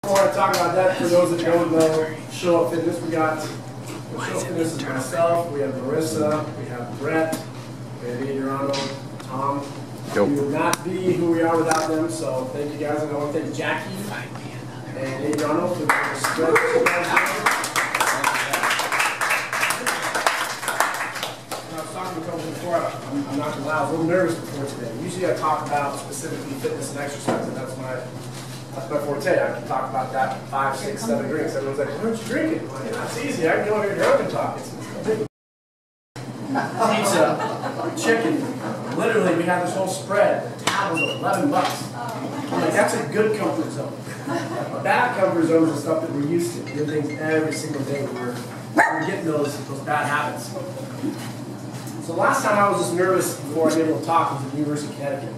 I want to talk about that for those that don't know Show Up Fitness. We got Show Up Fitness is myself, we have Marissa, we have Brett, we have Adriano, Tom. Yep. We would not be who we are without them, so thank you guys. And I want to thank Jackie and Adriano for the spread. I was talking to Coach before, I'm not gonna lie, I was a little nervous before today. Usually I talk about specifically fitness and exercise, and that's my forte. I can talk about that 5, 6, 7 drinks. Everyone's like, "What aren't you drinking?" Well, that's easy. I can go over here drunk and talk. It's pizza, chicken. Literally, we had this whole spread. The tab was $11. I'm like, that's a good comfort zone. Bad comfort zone is the stuff that we're used to. Doing things every single day. We're getting those bad habits. So last time I was just nervous before I was able to talk was at the University of Connecticut.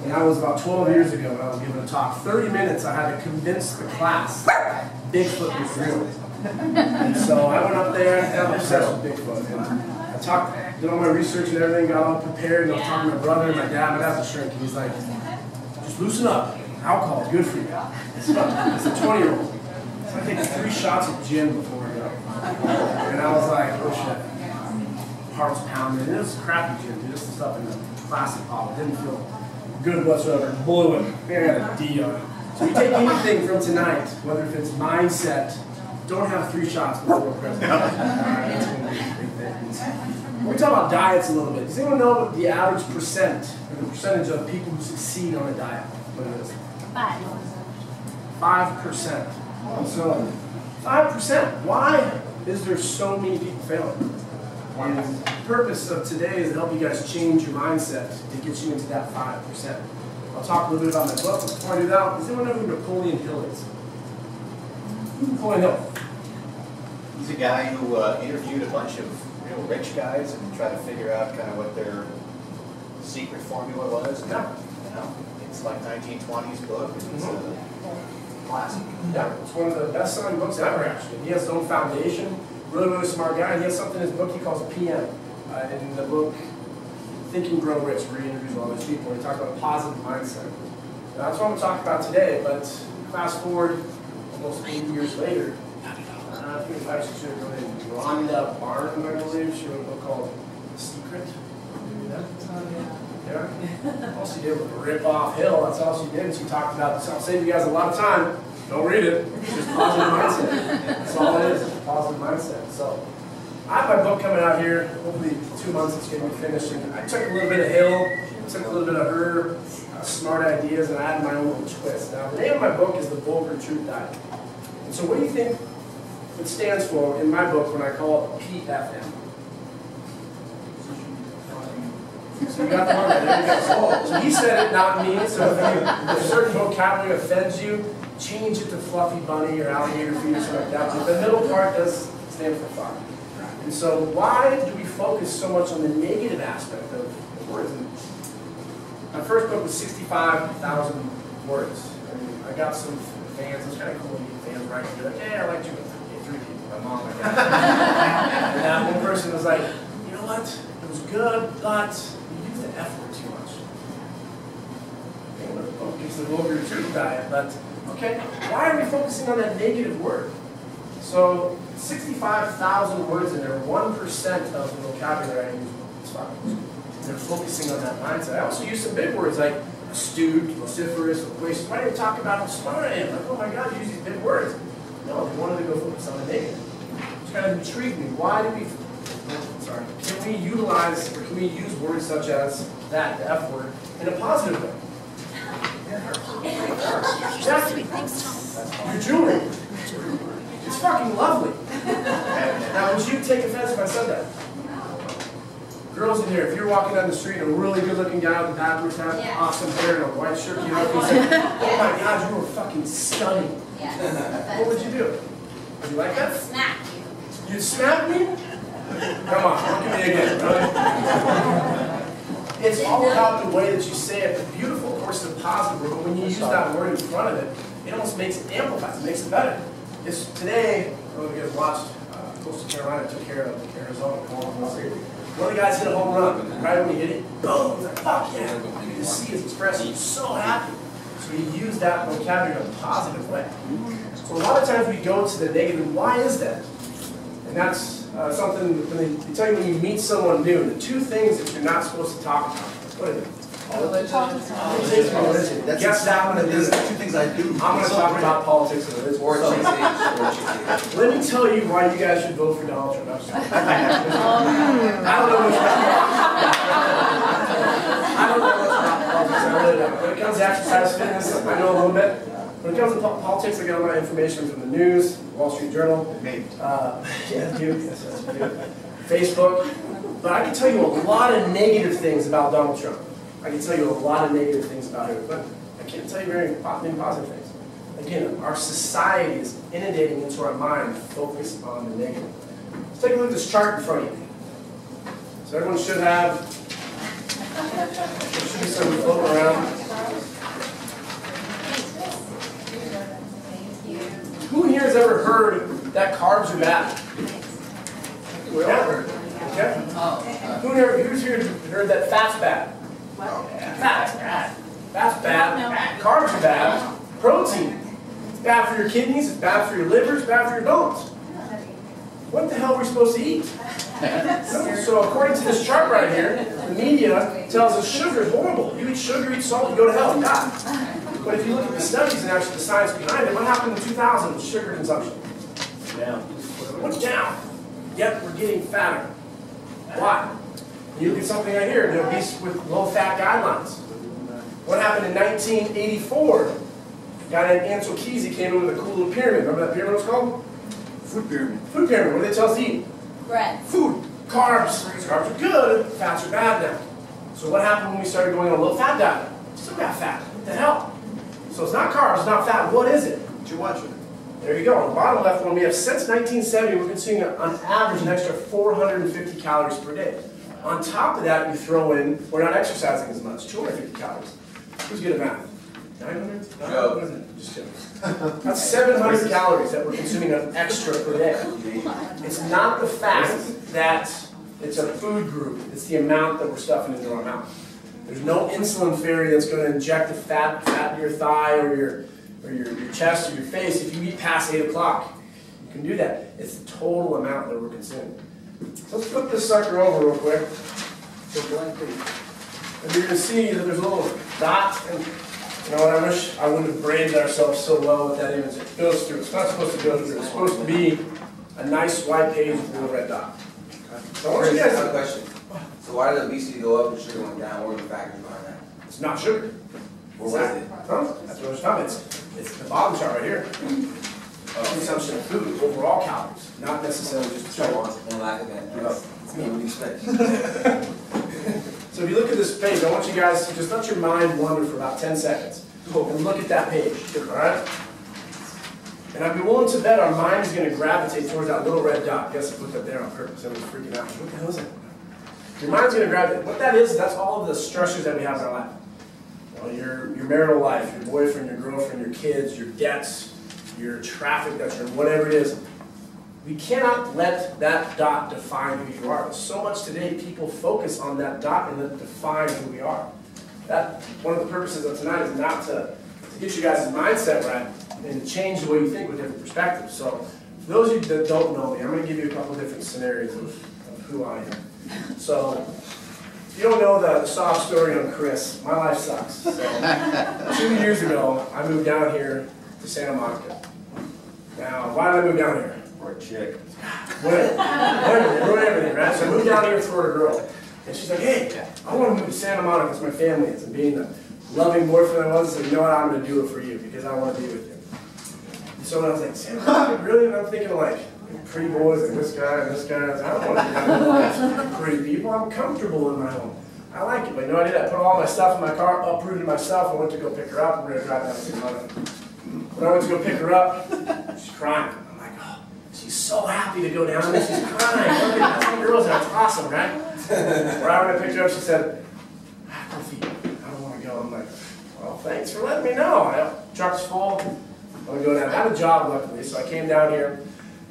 And that was about 12 years ago when I was giving a talk. 30 minutes I had to convince the class Bigfoot was real. And so I went up there and I'm obsessed with Bigfoot. And I talked, did all my research and everything, got all prepared, and I was talking to my brother and my dad. My dad's a shrink, and he's like, just loosen up. Alcohol is good for you. It's a 20-year-old. So I take 3 shots of gin before I go. And I was like, oh shit. Heart's pounding. And it was crappy gin, dude. This is stuff in the plastic bottle. It didn't feel good whatsoever. Blew it. I had a D on it. So you take anything from tonight, whether if it's mindset, don't have 3 shots before presentation. We talk about diets a little bit. Does anyone know what the average percent, or the percentage of people who succeed on a diet? What it is? 5%. So 5%. Why is there so many people failing? And the purpose of today is to help you guys change your mindset to get you into that 5%. I'll talk a little bit about my book. Before I do that, does anyone know who Napoleon Hill is? Napoleon Hill. He's a guy who interviewed a bunch of real rich guys and tried to figure out kind of what their secret formula was. And, you know, it's like 1920s book. It's a classic. Yeah, it's one of the best-selling books ever, actually. He has his own foundation. Really, really smart guy. And he has something in his book he calls S.P.I.N.E. In the book Think and Grow Rich, where he interviews all these people. He talks about a positive mindset. Now, that's what I'm going to talk about today. But fast forward almost 8 years later. I think I actually should have gone in. Rhonda Barnum, I believe, she wrote a book called The Secret. Yeah. All she did was rip off Hill. That's all she did. And she talked about this. I'll save you guys a lot of time. Don't read it. It's just positive mindset. That's all it is. It's a positive mindset. So I have my book coming out here. Hopefully 2 months it's going to be finished. And I took a little bit of Hill, took a little bit of her smart ideas, and I added my own little twist. Now, the name of my book is The Vulgar Truth Diet. And so what do you think it stands for in my book when I call it PFM? So you got the one there you go. So he said it, not me. So if a certain vocabulary offends you, change it to fluffy bunny or alligator feet or something like that. But the middle part does stand for fun. And so why do we focus so much on the negative aspect of words? My first book was 65,000 words. I got some fans. It was kind of cool to get fans right here. Like, yeah, I liked you. 3 people. My mom, my dad. And that one person was like, you know what? It was good, but you used the F word too much. Okay, the book is The Vulgar Truth Diet, but okay, why are we focusing on that negative word? So 65,000 words in there, 1% of the vocabulary I use is fine. They're focusing on that mindset. I also use some big words like astute, vociferous, loquacious. Why do they talk about how smart I am? Like, oh my God, you use these big words. No, they wanted to go focus on the negative. Which kind of intrigued me. Why do we, can we utilize, or can we use words such as that, the F word, in a positive way? Exactly. Your jewelry. It's fucking lovely. Now, would you take offense if I said that? Girls in here, if you're walking down the street and a really good-looking guy with a backwards hat, awesome hair, and a white shirt, you know, and say, oh my God, you were fucking stunning. What would you do? Would you like that? Smack you. You'd smack me? Come on, look at me again. Right? It's all about the way that you say it. The beautiful, of course, is a positive word, but when you use that word in front of it, it almost makes it amplifies, it makes it better. It's today, I don't know if you guys watched, Coastal Carolina took care of Arizona. One of the guys hit a home run. Right when he hit it, boom, he's like, fuck yeah. You can see his expression, he's so happy. So we use that vocabulary in a positive way. So a lot of times we go to the negative. Why is that? And that's something when they tell you when you meet someone new, the two things that you're not supposed to talk about. What are they? Politics and religion. Guess that one is the two things I do. I'm going to talk about politics and religion. Or cheesy. Let me tell you why you guys should vote for Donald Trump. I don't know much about politics. I really don't. When it comes to exercise, fitness, I know a little bit. When it comes to politics, I get all my information from the news, Wall Street Journal. Yeah, you. Yes, you do. Facebook. But I can tell you a lot of negative things about Donald Trump. I can tell you a lot of negative things about him, but I can't tell you very many positive things. Again, our society is inundating into our mind focus on the negative. Let's take a look at this chart in front of you. So everyone should have, there should be some floating around. Who here has ever heard that carbs are bad? We all heard. Okay. Who's here heard that fat's bad? Fat's bad. Fat's bad. Carbs are bad. Protein. It's bad for your kidneys. It's bad for your liver. It's bad for your bones. What the hell are we supposed to eat? So according to this chart right here, the media tells us sugar is horrible. You eat sugar, eat salt, you go to hell and die. But if you look at the studies and actually the science behind it, what happened in 2000 with sugar consumption? Down. What's down? Yet we're getting fatter. Why? You look at something right here, the obese with low-fat guidelines. What happened in 1984? A guy named Ansel Keys, he came in with a cool little pyramid. Remember that pyramid was called? Food pyramid. Food pyramid. What did they tell us to eat? Bread. Food. Carbs. Carbs are good. Fats are bad now. So what happened when we started going on a low-fat diet? Still got fat. What the hell? So it's not carbs, it's not fat. What is it? Too much. There you go. On the bottom left one, we have since 1970, we're consuming on average an extra 450 calories per day. On top of that, you throw in, we're not exercising as much, 250 calories. Who's good at math? 900? No. Just kidding. That's 700 calories that we're consuming an extra per day. It's not the fact that it's a food group, it's the amount that we're stuffing into our mouth. There's no insulin fairy that's going to inject the fat in your thigh or your chest or your face if you eat past 8 o'clock. You can do that. It's the total amount that we're consuming. So let's flip this sucker over real quick. And you're going to see that there's a little dot. And you know what, I wish I wouldn't have braided ourselves so well with that image. It goes through. It's not supposed to go through. It's supposed to be a nice white page with a little red dot. So I want you guys to have a question. So why did obesity go up and sugar went down? What are the factors behind that? It's not sugar. What was it? Huh? That's what I was talking about. It's the bottom chart right here. Consumption of food, overall calories, not necessarily just the sugar. And lack of that. It's me. What do you expect? So if you look at this page, I want you guys to just let your mind wander for about 10 seconds. And look at that page. All right? And I'd be willing to bet our mind is going to gravitate towards that little red dot. Guess I put that there on purpose. Everyone's freaking out. What the hell is that? Your mind's going to gravitate. What that is, that's all of the stressors that we have in our life. You know, your marital life, your boyfriend, your girlfriend, your kids, your debts, your traffic that you're in, whatever it is. We cannot let that dot define who you are. There's so much today, people focus on that dot and then define who we are. That one of the purposes of tonight is not to get you guys' mindset right and to change the way you think with different perspectives. So for those of you that don't know me, I'm going to give you a couple of different scenarios of who I am. So if you don't know the soft story on Chris, my life sucks. So 2 years ago, I moved down here to Santa Monica. Now, why did I move down here? For a chick. Whatever. Ruin everything, right? So I moved down here for a girl. And she's like, hey, I want to move to Santa Monica because my family is. And being the loving boyfriend I was, I said, you know what, I'm going to do it for you because I want to be with you. And so when I was like, Santa Monica, really? And I'm thinking like, pretty boys and this guy and this guy. I don't want to be with pretty people. I'm comfortable in my home. I like it. But you know what I did? I put all my stuff in my car, uprooted myself, and went to go pick her up. And we're going to drive down to Santa Monica. When I went to go pick her up, she's crying. I'm like, oh, she's so happy to go down there. She's crying. Look at some girls, that's awesome, right? Right when I picked her up, she said, Kofi, I don't want to go. I'm like, well, thanks for letting me know. Truck's full. I'm going to go down. I had a job, luckily, so I came down here.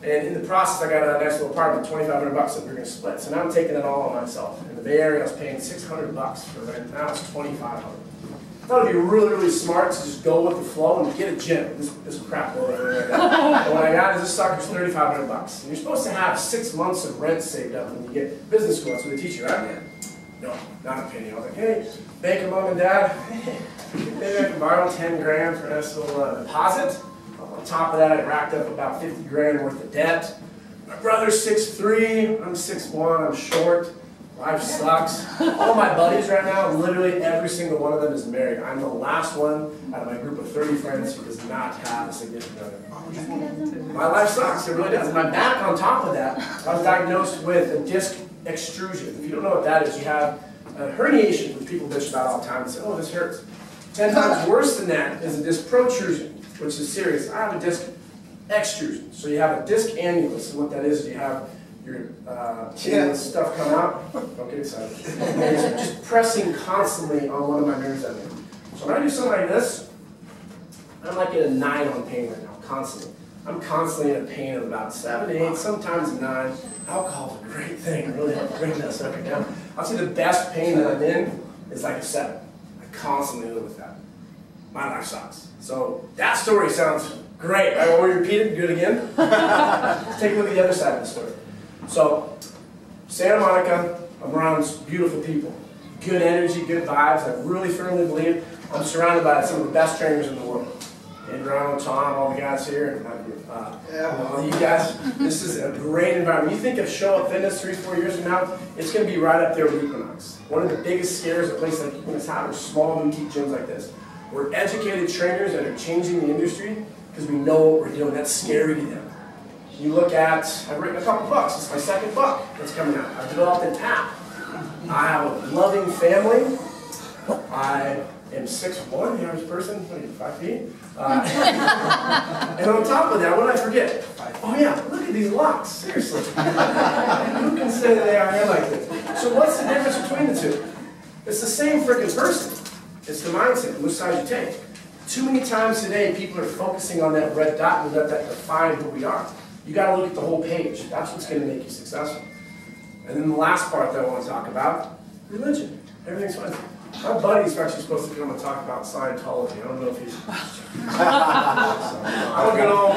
And in the process, I got a nice little apartment, $2,500 that we're going to split. So now I'm taking it all on myself. In the Bay Area, I was paying $600 for rent. Now it's $2,500. thought it'd be really, really smart to just go with the flow and get a gym. This crap over there. And what I got is this sucker's $3,500. And you're supposed to have 6 months of rent saved up when you get business school. That's what they teach you, right? No, not a penny. I was like, hey, bank of mom and dad, maybe I can borrow 10 grand for a nice little deposit. On top of that, I racked up about 50 grand worth of debt. My brother's 6'3", I'm 6'1", I'm short. Life sucks. All my buddies right now, literally every single one of them is married. I'm the last one out of my group of 30 friends who does not have a significant other. My life sucks, it really does. And my back on top of that, I was diagnosed with a disc extrusion. If you don't know what that is, you have a herniation, which people bitch about all the time and say, oh, this hurts. 10 times worse than that is a disc protrusion, which is serious. I have a disc extrusion. So you have a disc annulus, and what that is you have your stuff come out. Don't get excited. And it's just pressing constantly on one of my nerves at me. So when I do something like this, I'm like at a 9 on pain right now, constantly. I'm constantly in a pain of about 7, 8, sometimes 9. Alcohol's a great thing, really helps bring that sucker down. I'll say the best pain that I'm in is like a 7. I constantly live with that. My life sucks. So that story sounds great. I will repeat it, do it again. Let's take a look at the other side of the story. So, Santa Monica, I'm around beautiful people. Good energy, good vibes. I really firmly believe I'm surrounded by some of the best trainers in the world. Andrew, Tom, all the guys here, all you guys. This is a great environment. You think of Show Up Fitness 3 or 4 years from now, it's going to be right up there with Equinox. One of the biggest scares a place like Equinox has are small boutique gyms like this. We're educated trainers that are changing the industry because we know what we're doing. That's scary to them. You look at, I've written a couple books. It's my 2nd book that's coming out. I've developed an app. I have a loving family. I am 6'1", the average person, what are you, 5 feet? And on top of that, what did I forget? Oh yeah, look at these locks, seriously. Who can say that they are hair like this? So what's the difference between the two? It's the same freaking person. It's the mindset, which side you take. Too many times today, people are focusing on that red dot and let that define who we are. You got to look at the whole page. That's what's going to make you successful. And then the last part that I want to talk about, religion. Everything's fine. My buddy's actually supposed to come and talk about Scientology. I don't know if he's... I'm a good old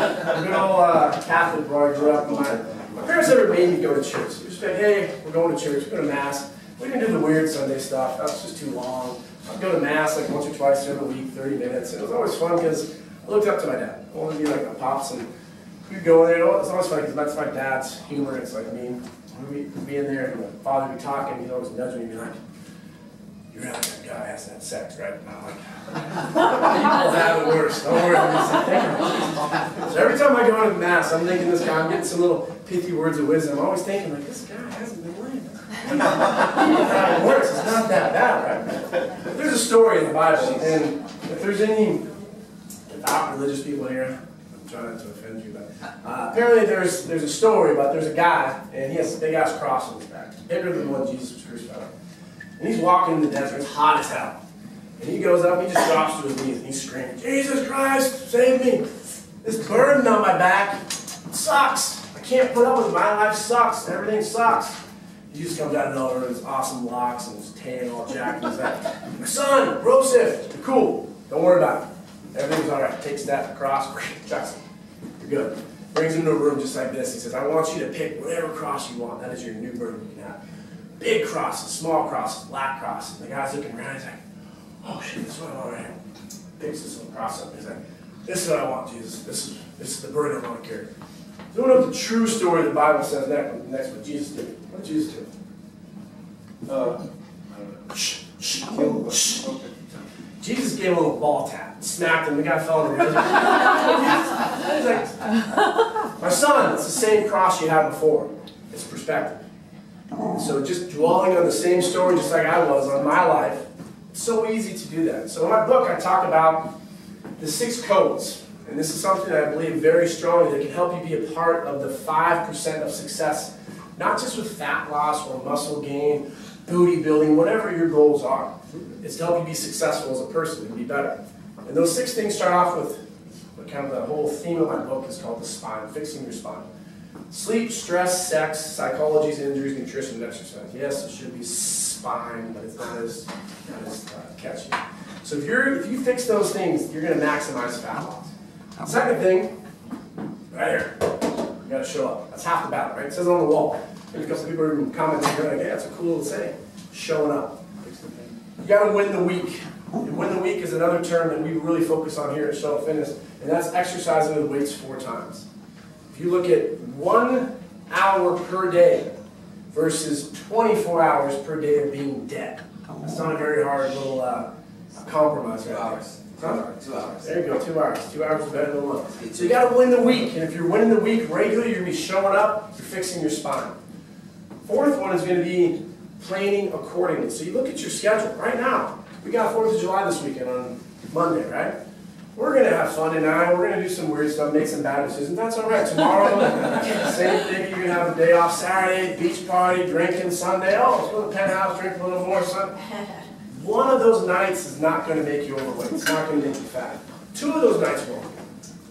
Catholic boy. I grew up. My parents never made me go to church. They just said, hey, we're going to church, we're going to Mass. We didn't do the weird Sunday stuff. That's just too long. I'd go to Mass like once or twice every week, 30 minutes. And it was always fun because I looked up to my dad. I wanted to be like my pops, and we'd go in there. It's always fun because that's my dad's humor. It's like me. We'd be in there, and my father would be talking. He'd always nudge me and be like, you're not that guy has that sex, right? And I'm like, people have it worse. Don't worry. So every time I go into Mass, I'm thinking this guy, I'm getting some little pithy words of wisdom. I'm always thinking, like, this guy hasn't been lying. People have it worse. It's not that bad, right? But there's a story in the Bible, and if there's any devout religious people here, I'm trying not to offend you, but apparently there's a story about there's a guy, and he has a big-ass cross on his back, bigger than the one Jesus was crucified on. And he's walking in the desert, it's hot as hell. And he goes up, he just drops to his knees, and he's screaming, Jesus Christ, save me. This burden on my back sucks. I can't put up with it. My life sucks. Everything sucks. Jesus comes out of nowhere with his awesome locks and his tan all jacked. And he's like, my son, Rosif, you're cool. Don't worry about it. Everything's all right. Takes that cross, chucks it. You're good. Brings him to a room just like this. He says, I want you to pick whatever cross you want. That is your new burden you can have. Big crosses, small crosses, black crosses. The guy's looking around, he's like, oh shit, this one all right. Picks this little cross up. He's like, this is what I want, Jesus. This is the burden I want to carry. So what the true story the Bible says next what Jesus did. What did Jesus do? I don't know. Shh. Jesus gave him a little ball tap, smacked him, the guy fell in the river. He's like, my son, it's the same cross you had before. It's perspective. So just dwelling on the same story just like I was on my life, it's so easy to do that. So in my book I talk about the 6 codes, and this is something that I believe very strongly that can help you be a part of the 5% of success, not just with fat loss or muscle gain, booty building, whatever your goals are. It's to help you be successful as a person and be better. And those 6 things start off with kind of the whole theme of my book is called the spine, fixing your spine. Sleep, stress, sex, psychologies, injuries, nutrition, and exercise. Yes, it should be spine, but it's not as catchy. So if you fix those things, you're going to maximize fat loss. The second thing, right here, you got to show up. That's half the battle, right? It says it on the wall. Maybe a couple people are even commenting, like, hey, that's a cool little saying. Showing up. You got to win the week. And win the week is another term that we really focus on here at Show Up Fitness, and that's exercising the weights 4 times. If you look at 1 hour per day versus 24 hours per day of being dead, it's not a very hard little compromise. 2 hours. Huh? 2 hours. There you go, 2 hours. 2 hours is better than 1. So you got to win the week, and if you're winning the week regularly, you're going to be showing up, you're fixing your spine. Fourth one is going to be planning accordingly. So you look at your schedule right now. We got 4th of July this weekend on Monday, right? We're going to have fun tonight. We're going to do some weird stuff, make some bad decisions. That's all right. Tomorrow, same thing. You're going to have a day off Saturday, beach party, drinking Sunday. Oh, let's go to the penthouse, drink a little more Sunday. One of those nights is not going to make you overweight. It's not going to make you fat. 2 of those nights will.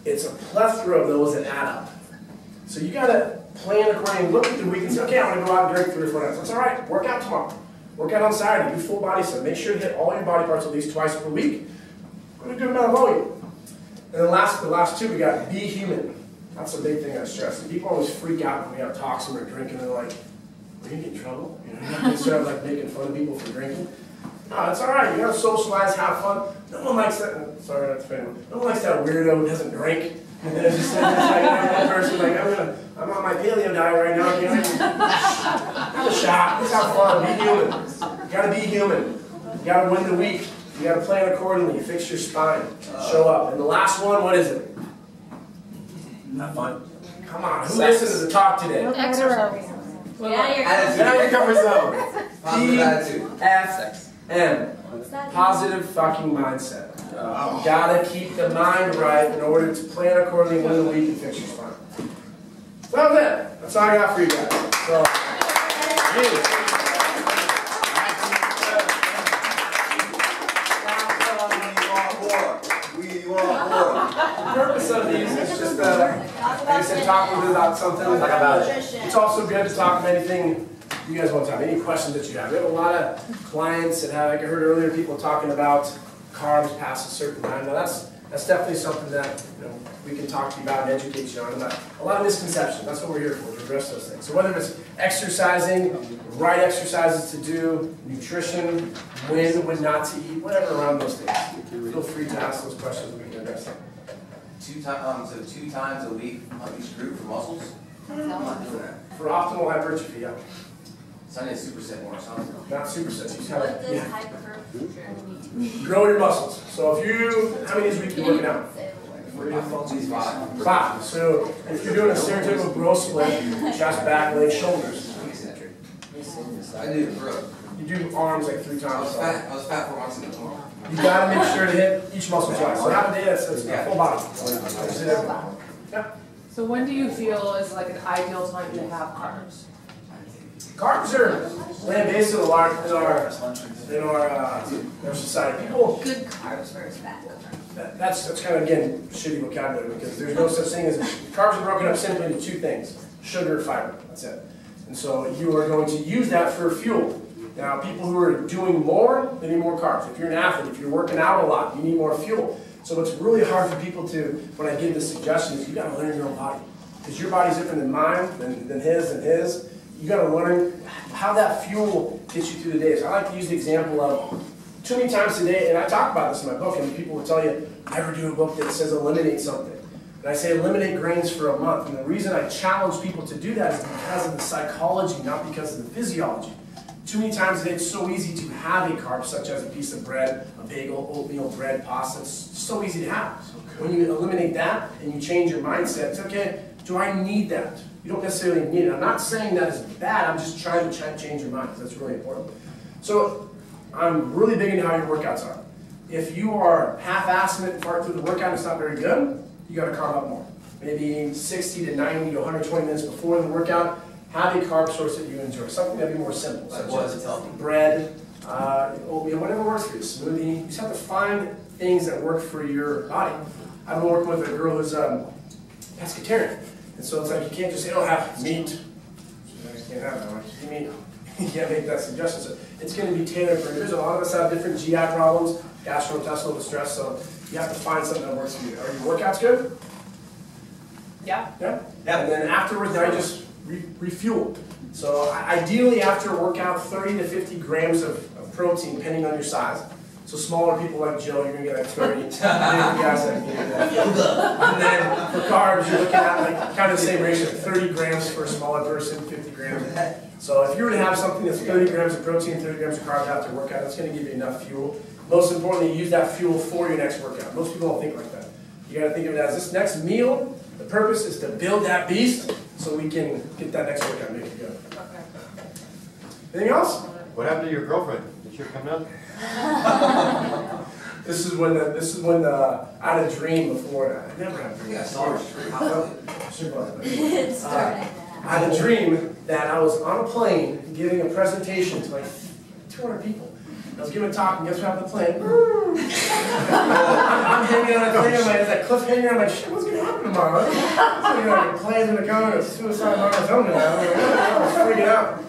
It's a plethora of those that add up. So you got to plan accordingly. Look at the week and say, okay, I'm going to go out and drink 3 or 4 nights. That's all right. Work out tomorrow. Work out on Saturday. Do full body stuff. Make sure to hit all your body parts at least twice per week. We're going to do a good amount of volume. And then the last 2, we got be human. That's a big thing I stress. And people always freak out when we have talks and we're drinking. They're like, are you going to get in trouble? You know, you're not going to start like making fun of people for drinking. No, it's all right. You got to socialize, have fun. No one likes that. Sorry, not to offend. No one likes that weirdo who doesn't drink. And then it's just like one person like, I'm on my paleo diet right now. You know, have a shot. Let's have fun. Be human. You got to be human. You got to win the week. You got to plan accordingly. Fix your spine. Show up. And the last one, what is it? Have fun. Come on. Who listened to the talk today? Exercise. Get out of your comfort zone. Positive attitude. PFM. Positive fucking mindset. You gotta keep the mind right in order to plan accordingly, win the week, and fix your spine. So that was it. That's all I got for you guys. So, the purpose of these is just, like I said, talk a little bit about something. Talk about it. It's also good to talk about anything you guys want to talk about, any questions that you have. We have a lot of clients that have, like I heard earlier, people talking about carbs past a certain time. Now that's definitely something that we can talk to you about and educate you on. About a lot of misconceptions. That's what we're here for, to address those things. So whether it's exercising, right exercises to do, nutrition, when not to eat, whatever around those things. Feel free to ask those questions and we can address them. 2 times a week on each group for muscles? For optimal hypertrophy, yeah. Sunday is superset more, so not supersets. You have grow your muscles. So if you, how many days a week are you working out? 5. So if you're doing a stereotypical growth split, chest, back, legs, shoulders. I do growth. You do arms like 3 times. I was fat for months in the morning. You gotta make sure to hit each muscle twice. So have a day that's full body. Yeah. So when do you feel is like an ideal time to have carbs? Carbs are plant-based in our society. People, Good carbs versus bad carbs. that's kind of, again, shitty vocabulary because there's no such thing as, carbs are broken up simply into 2 things, sugar and fiber, that's it. And so you are going to use that for fuel. Now, people who are doing more, they need more carbs. If you're an athlete, if you're working out a lot, you need more fuel. So it's really hard for people to, when I give this suggestion, is you got to learn your own body. Because your body's different than mine, than his, and his. You got to learn how that fuel gets you through the day. So I like to use the example of, too many times today, and I talk about this in my book, and people will tell you, never do a book that says eliminate something. And I say eliminate grains for a month. And the reason I challenge people to do that is because of the psychology, not because of the physiology. Too many times today, it's so easy to have a carb, such as a piece of bread, a bagel, oatmeal, bread, pasta. It's so easy to have. When you eliminate that and you change your mindset, it's okay, do I need that? You don't necessarily need it. I'm not saying that is bad, I'm just trying to change your mind, because that's really important. So I'm really big into how your workouts are. If you are half-assing it and far through the workout and it's not very good, you got to carb up more. Maybe 60 to 90 to 120 minutes before the workout, have a carb source that you enjoy. Something that'd be more simple, such as bread, oatmeal, whatever works for you, smoothie. You just have to find things that work for your body. I've been working with a girl who's pescatarian. And so it's like, you can't just say, oh, have meat. You can't have that much meat. You can't make that suggestion. So it's going to be tailored for, there's a lot of us have different GI problems. gastrointestinal distress, so you have to find something that works for you. Are your workouts good? Yeah. Yeah? And then afterwards, now you just refuel. So ideally after a workout, 30 to 50 grams of protein, depending on your size. So smaller people like Joe, you're gonna get like 30. Bigger guys like me, and then for carbs, you're looking at like kind of the same ratio, 30 grams for a smaller person, 50 grams. So if you were to have something that's 30 grams of protein, 30 grams of carbs after a workout, that's gonna give you enough fuel. Most importantly, use that fuel for your next workout. Most people don't think like that. You gotta think of it as this next meal, the purpose is to build that beast so we can get that next workout made good. Anything else? What happened to your girlfriend? Did she come out? This is when I had a dream before. I never had a dream. Yeah, sorry. I had a dream that I was on a plane giving a presentation to like 200 people. I was giving a talk, and guess what happened to the plane? I'm hanging on a plane, there's that cliffhanger. I'm like, shit, what's going to happen tomorrow? The plane's going to come and a suicide bomber filming now. I was freaking out.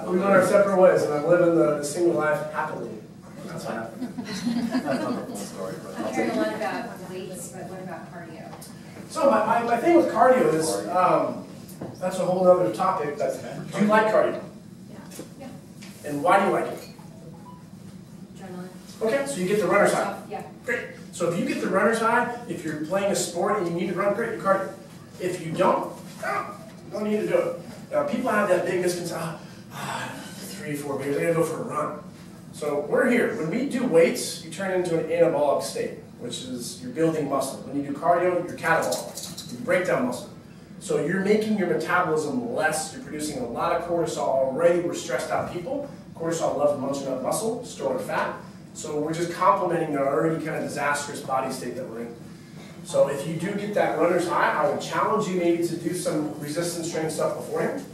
We went our separate ways, and I'm living the single life happily. That's what happened. I've heard a lot about weights, but what about cardio? So my thing with cardio is, that's a whole other topic, but do you like cardio? Yeah. And why do you like it? Adrenaline. Okay, so you get the runner's high. Yeah. Great. So if you get the runner's high, if you're playing a sport and you need to run, great, you cardio. If you don't need to do it. Now, people have that big misconception, 3 or 4 beers, I gotta go for a run. So we're here. When we do weights, you turn into an anabolic state, which is you're building muscle. When you do cardio, you're catabolic. You break down muscle. So you're making your metabolism less, you're producing a lot of cortisol already. We're stressed out people. Cortisol loves munching up muscle, storing fat. So we're just complementing the already kind of disastrous body state that we're in. So if you do get that runner's high, I would challenge you maybe to do some resistance training stuff beforehand.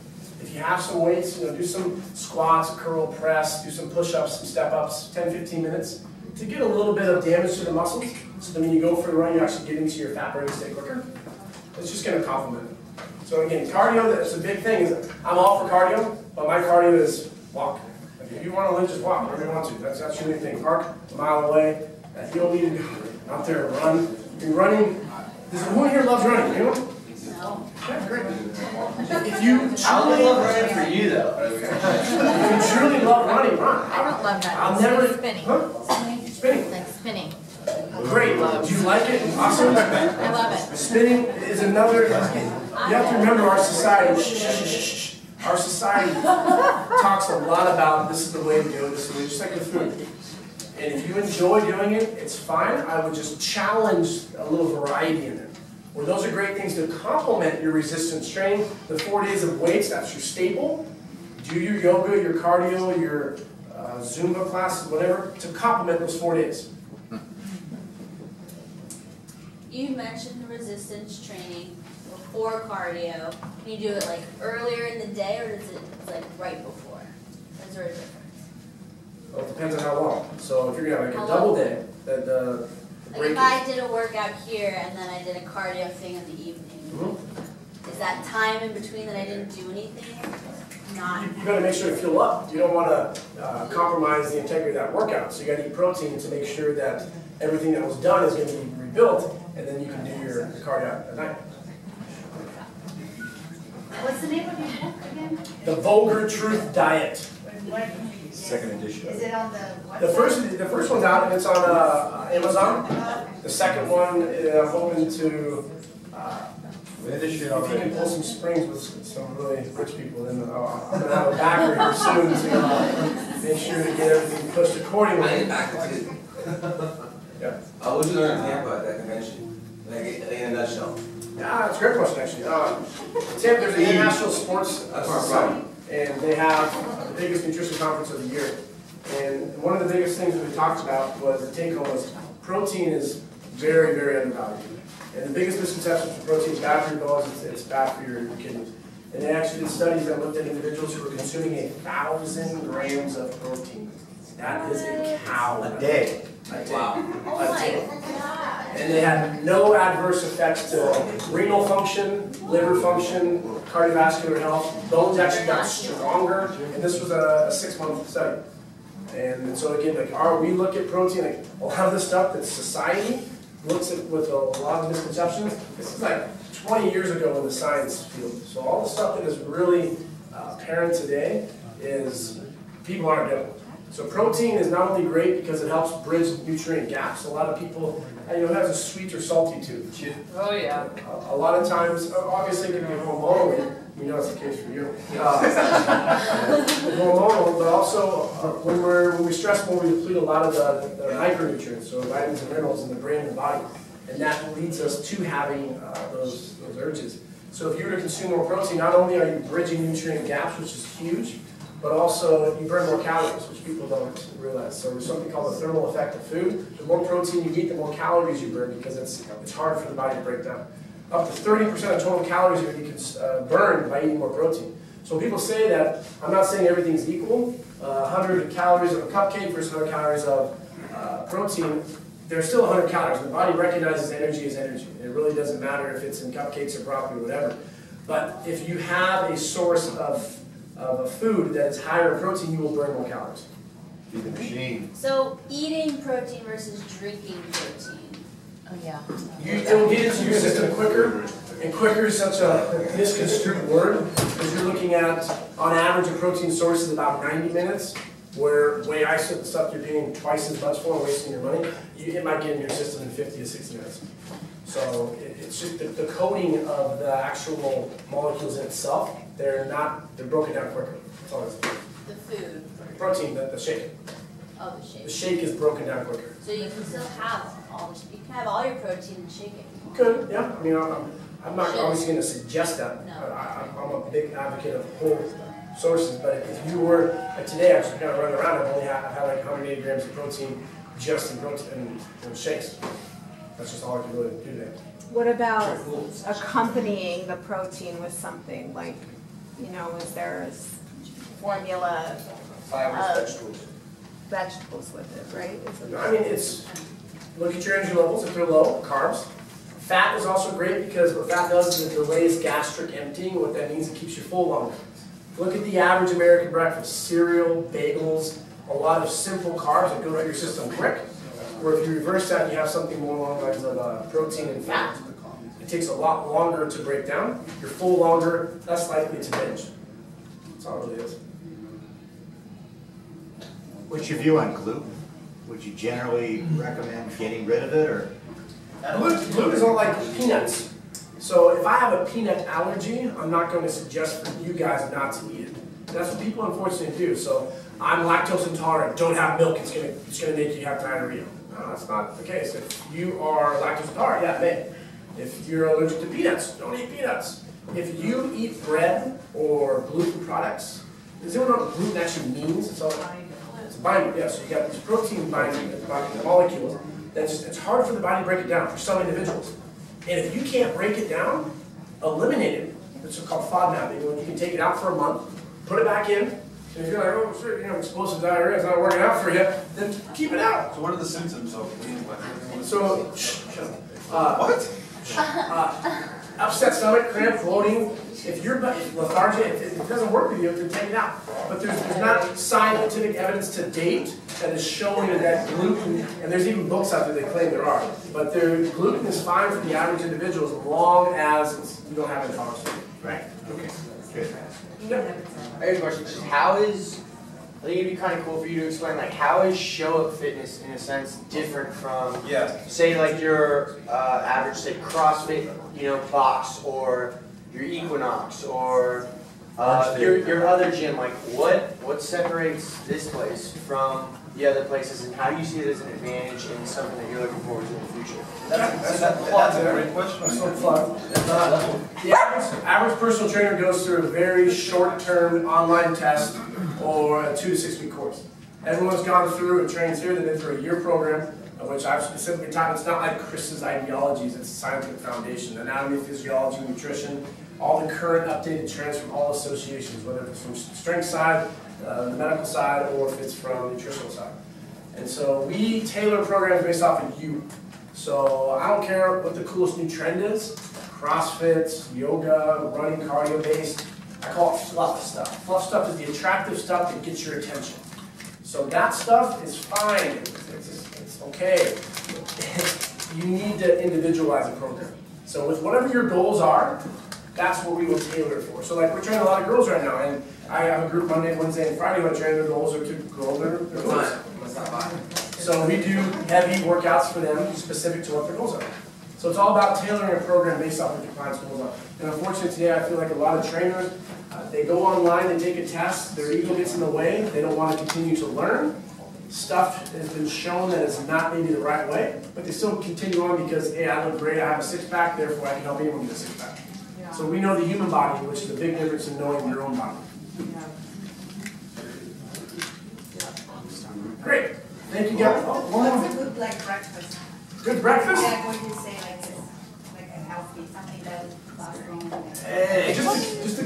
If you have some weights, do some squats, curl press, do some push-ups, some step-ups, 10-15 minutes to get a little bit of damage to the muscles. So then when you go for the run, you actually get into your fat burning state quicker. It's just going to complement it. So again, cardio, that's a big thing. Is I'm all for cardio, but my cardio is walk. If you want to just walk wherever you want to. That's your main thing. Park a mile away. You don't need to go out there and run. You're running. Who here loves running? Anyone? No. Yeah, great. If you I love running for you though. if you truly love running, run. I don't love that. I'll never Spinning. Huh? Spinning. Like spinning. Great. Do you like it? Awesome. I love it. Spinning is another. You have to remember our society. Our society talks a lot about this is the way to do it. This is the way, just like with food. And if you enjoy doing it, it's fine. I would just challenge a little variety in it. Well, those are great things to complement your resistance training. The 4 days of weights, that's your staple. Do your yoga, your cardio, your Zumba classes, whatever, to complement those 4 days. You mentioned resistance training before cardio. Can you do it like earlier in the day, or is it like right before? Is there a difference? Well, it depends on how long. So if you're gonna have like How a double long? day, the Like break if I did a workout here and then I did a cardio thing in the evening, Mhm. is that time in between that I didn't do anything? Not. You gotta make sure to fuel up. You don't wanna compromise the integrity of that workout. So you gotta eat protein to make sure that everything that was done is gonna be rebuilt, and then you can do your cardio at night. What's the name of your book again? The Vulgar Truth Diet. Second edition. Is it on the website? The first one's out and it's on Amazon. The second one, I'm hoping to, We had this shit if you already. can pull some strings with some really rich people, then I'm gonna have a backer here soon to make sure to get everything pushed I accordingly. get back to it. Yeah. What did you learn in Tampa at that convention? Like in a nutshell. Yeah, it's a great question actually. Tampa, there's an international sports That's where I'm society, and they have the biggest nutrition conference of the year. And one of the biggest things that we talked about was the take home was protein is very, very undervalued. And the biggest misconception for protein is bad for your bones, it's bad for your kidneys. And they actually did studies that looked at individuals who were consuming 1,000 grams of protein. That is a cow A day. A day. Wow. Oh A my day. God. And they had no adverse effects to renal function, liver function, cardiovascular health. Bones actually got stronger, and this was a 6-month study. And so again, like we look at protein, like a lot of the stuff that society looks at with a lot of misconceptions. This is like 20 years ago in the science field. So all the stuff that is really apparent today is people aren't doing it. So protein is not only great because it helps bridge nutrient gaps. A lot of people, it has a sweet or salty tooth. Oh, yeah. A lot of times, obviously it can be hormonal. We know it's the case for you. Hormonal, but also when we stress more, we deplete a lot of the micronutrients, so vitamins and minerals in the brain and body, and that leads us to having those urges. So if you were to consume more protein, not only are you bridging nutrient gaps, which is huge, but also you burn more calories, which people don't realize. So there's something called the thermal effect of food. The more protein you eat, the more calories you burn because it's hard for the body to break down. Up to 30% of total calories you can burn by eating more protein. So when people say that, I'm not saying everything's equal. 100 calories of a cupcake versus 100 calories of protein, there's still 100 calories. The body recognizes energy as energy. It really doesn't matter if it's in cupcakes or broccoli or whatever. But if you have a source of a food that is higher in protein, you will burn more calories. Feed the machine. So eating protein versus drinking protein. Oh, yeah. It will get into your system quicker, and quicker is such a misconstrued word, because you're looking at, on average, a protein source is about 90 minutes, where whey isolate, the stuff you're paying twice as much for and wasting your money, it might get in your system in 50 to 60 minutes. So it's just the coding of the actual molecules in itself, they're broken down quicker. That's all it is. The food. Protein, the shake. Oh, the shake. The shake is broken down quicker. So you can still have you can have all your protein and shake it. Good, yeah. I mean, I'm not obviously going to suggest that. No. I'm a big advocate of whole sources, but if you were, like today, I'm just kind of running around, I've had like 180 grams of protein just in protein and shakes. That's just all I can really do today. What about accompanying the protein with something like, is there a formula vegetables with it, right? I mean, look at your energy levels. If they're low, carbs. Fat is also great because what fat does is it delays gastric emptying. What that means, it keeps you full longer. Look at the average American breakfast. Cereal, bagels, a lot of simple carbs that go through your system quick. Where if you reverse that and you have something more along the lines of protein and fat, it takes a lot longer to break down. You're full longer, less likely to binge. That's all it really is. What's your view on gluten? Would you generally recommend getting rid of it, or? Gluten is all like peanuts. So if I have a peanut allergy, I'm not going to suggest for you guys not to eat it. That's what people unfortunately do. So I'm lactose intolerant, don't have milk, it's gonna make you have diarrhea. No, that's not the case. If you are lactose intolerant, yeah, maybe. If you're allergic to peanuts, don't eat peanuts. If you eat bread or gluten products, does anyone know what gluten actually means? It's a binding, yeah, so you got these protein binding molecules. It's hard for the body to break it down for some individuals. And if you can't break it down, eliminate it. It's called FODMAP. When you can take it out for a month, put it back in, and if you're like, oh, sure, explosive diarrhea is not working out for you, then keep it out. So what are the symptoms of bleeding? So, upset stomach, cramp, bloating. If you're lethargic, if it doesn't work with you, then take it out. But there's not scientific evidence to date that is showing that gluten, and there's even books out there that claim there are, but gluten is fine for the average individual as long as you don't have intolerance. Right. Okay. Good. I have a question. Just I think it'd be kind of cool for you to explain, like, how is show-up fitness, in a sense, different from, say, like your average, say, CrossFit, box, or your Equinox, or your other gym? Like, what separates this place from the other places, and how do you see it as an advantage and something that you're looking forward to in the future? That's a great question. The average personal trainer goes through a very short-term online test or a 2 to 6 week course. Everyone's gone through and trains here. They've been through a year program, which I've specifically taught. It's not like Chris's ideologies. It's a scientific foundation, anatomy, physiology, nutrition, all the current updated trends from all associations, whether it's from strength side, the medical side, or if it's from the nutritional side. And so we tailor programs based off of you. So I don't care what the coolest new trend is, CrossFit, yoga, running, cardio based. I call it fluff stuff. Fluff stuff is the attractive stuff that gets your attention. So that stuff is fine. It's okay. You need to individualize a program. So with whatever your goals are, that's what we will tailor it for. So like we're training a lot of girls right now, and I have a group Monday, Wednesday, and Friday when I train their goals are to grow their goals. So we do heavy workouts for them specific to what their goals are. So it's all about tailoring a program based off what your client's goals are. And unfortunately today I feel like a lot of trainers, they go online, they take a test, their ego gets in the way, they don't want to continue to learn. Stuff has been shown that it's not maybe the right way, but they still continue on because, hey, I look great, I have a six-pack, therefore I can help anyone get a six-pack. Yeah. So we know the human body, which is a big difference in knowing your own body. Yeah. Great. Thank you, guys. Oh, one more. What's a good like breakfast? Good breakfast? Yeah, what do you say like this, like a healthy, something that lasts long? Hey, just a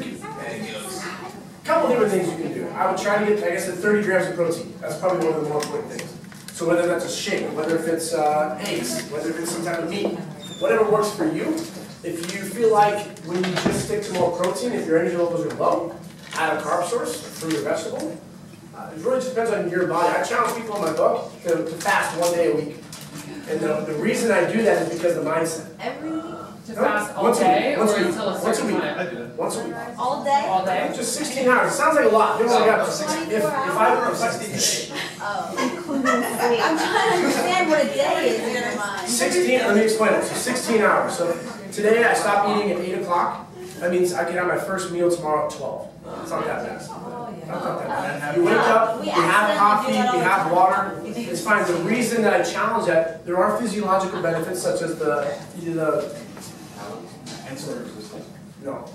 couple different things you can do. I would try to get, I guess, 30 grams of protein. That's probably one of the more important things. So whether that's a shake, whether if it's eggs, whether if it's some type of meat, whatever works for you. If you feel like when you just stick to more protein, if your energy levels are low, add a carb source, fruit or vegetable. It really just depends on your body. I challenge people in my book to fast 1 day a week. And the reason I do that is because of the mindset. Every week? To fast all day or until a once a certain week. time? Once a week. All day? All day? Just 16 hours. It sounds like a lot. If I'm trying to understand what a day is in your mind. 16, let me explain it. So 16 hours. So today I stopped eating at 8 o'clock. That means I can have my first meal tomorrow at 12. It's not that bad. Not that bad. You wake up, you have coffee, you have water. It's fine. The reason that I challenge that, there are physiological benefits such as the insulin resistance. No.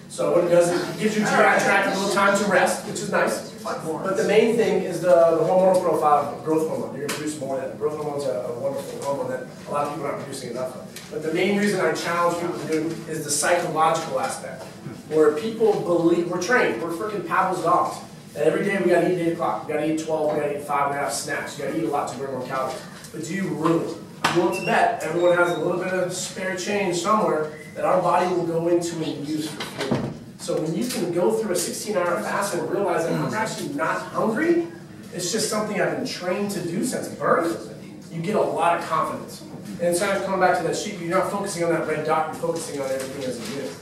So what it does is it gives your GI tract a little time to rest, which is nice. But the main thing is the hormonal profile of growth hormone. You're going to produce more of that. Growth hormone is a wonderful hormone that a lot of people aren't producing enough of. But the main reason I challenge people to do is the psychological aspect. Where people believe, we're trained, we're freaking Pavlov's dogs. And every day we got to eat at 8 o'clock, we got to eat 12, we got to eat 5, we got to have snacks, you got to eat a lot to burn more calories. But do you really? I'm willing to bet everyone has a little bit of spare change somewhere that our body will go into and use for food. So when you can go through a 16-hour fast and realize that I'm actually not hungry, it's just something I've been trained to do since birth, you get a lot of confidence. And instead of coming back to that sheet, you're not focusing on that red dot, you're focusing on everything as a unit.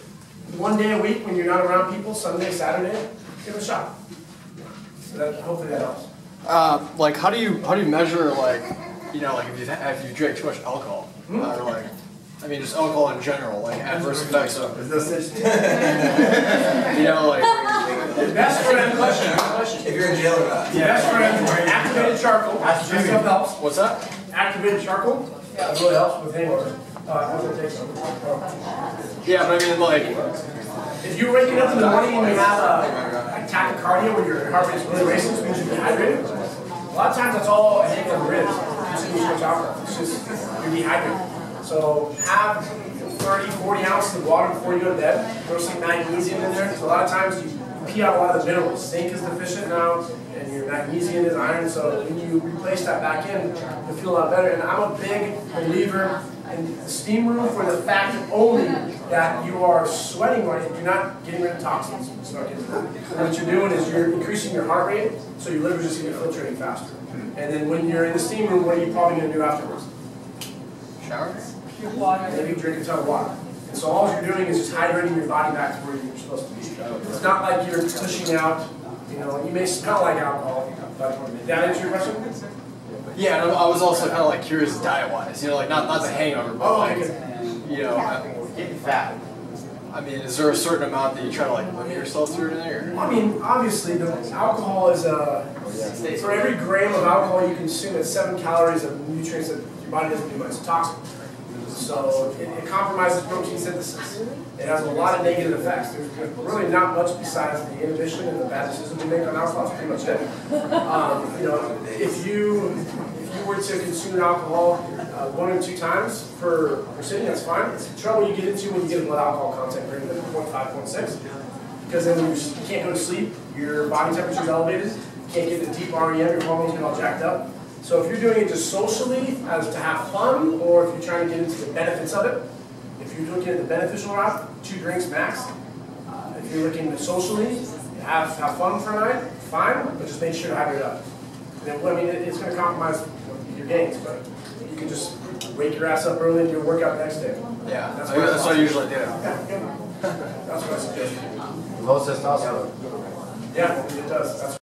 1 day a week when you're not around people, Sunday, Saturday, give it a shot. So that, hopefully that helps. Like how do you measure like if you drink too much alcohol or like I mean just alcohol in general like adverse effects of Is this it? like Best friend, If you're in jail or not. best friend, activated charcoal. That stuff helps. what's that? Activated charcoal, that really helps with hangover. Yeah, but I mean like If you're waking up in the morning and you have a tachycardia where your heart rate is really racing, which means you're dehydrated, a lot of times that's all a hangover is. It's too much alcohol. It's just you're dehydrated. So have 30, 40 ounces of water before you go to bed. Throw some magnesium in there. So a lot of times you pee out a lot of the minerals. Zinc is deficient now, and your magnesium is iron. So when you replace that back in, you'll feel a lot better. And I'm a big believer in the steam room for the fact only that you are sweating right, you're not getting rid of toxins. Let's not get into that. So what you're doing is you're increasing your heart rate, so your liver is just going to be filtrating faster. And then when you're in the steam room, what are you probably going to do afterwards? shower? And then you drink a ton of water. And so all you're doing is just hydrating your body back to where you're supposed to be. It's not like you're pushing out, you may smell like alcohol, but did that answer your question? Yeah, and I was also kind of like curious diet-wise, like not the hangover, but Getting fat. I mean, is there a certain amount that you try to like limit yourself to or anything? I mean, obviously, the alcohol is for every gram of alcohol you consume, it's 7 calories of nutrients that your body doesn't do much. It's toxic. So it compromises protein synthesis. It has a lot of negative effects. There's really not much besides the inhibition and the bad decisions we make on alcohol. That's pretty much it. If you were to consume alcohol 1 or 2 times per sitting, that's fine. It's the trouble you get into when you get a blood alcohol content greater than 0.5, 0.6. Because then when you can't go to sleep, your body temperature is elevated, you can't get the deep REM, your hormones get all jacked up. So if you're doing it just socially, as to have fun, or if you're trying to get into the benefits of it, if you're looking at the beneficial route, 2 drinks max. If you're looking at socially, have fun for a night, fine, but just make sure to hydrate up. I mean, it's going to compromise your gains, but you can just wake your ass up early and do a workout the next day. Yeah, That's that's what I usually do. Yeah. That's what I suggest. Low testosterone. Yeah, it does. That's